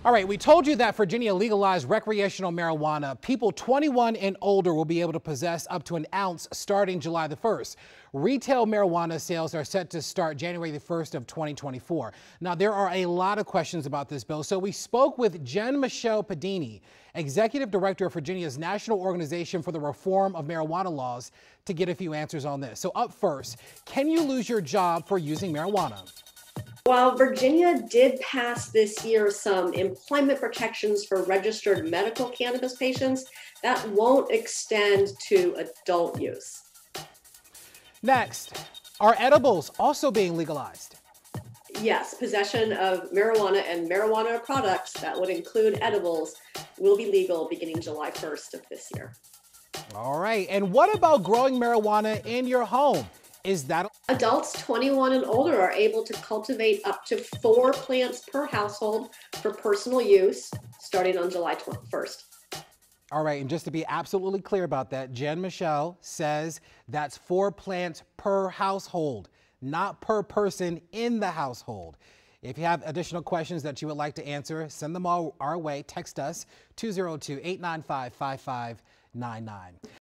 All right, we told you that Virginia legalized recreational marijuana. People 21 and older will be able to possess up to an ounce starting July the 1st. Retail marijuana sales are set to start January the 1st of 2024. Now, there are a lot of questions about this bill, so we spoke with Jenn Pedini, Executive Director of Virginia's National Organization for the Reform of Marijuana Laws, to get a few answers on this. So up first, can you lose your job for using marijuana? While Virginia did pass this year some employment protections for registered medical cannabis patients, that won't extend to adult use. Next, are edibles also being legalized? Yes, possession of marijuana and marijuana products, that would include edibles, will be legal beginning July 1st of this year. All right, and what about growing marijuana in your home? Is that adults 21 and older are able to cultivate up to 4 plants per household for personal use starting on July 1st. All right, and just to be absolutely clear about that, Jenn says that's 4 plants per household, not per person in the household. If you have additional questions that you would like to answer, send them all our way. Text us 202-895-5599.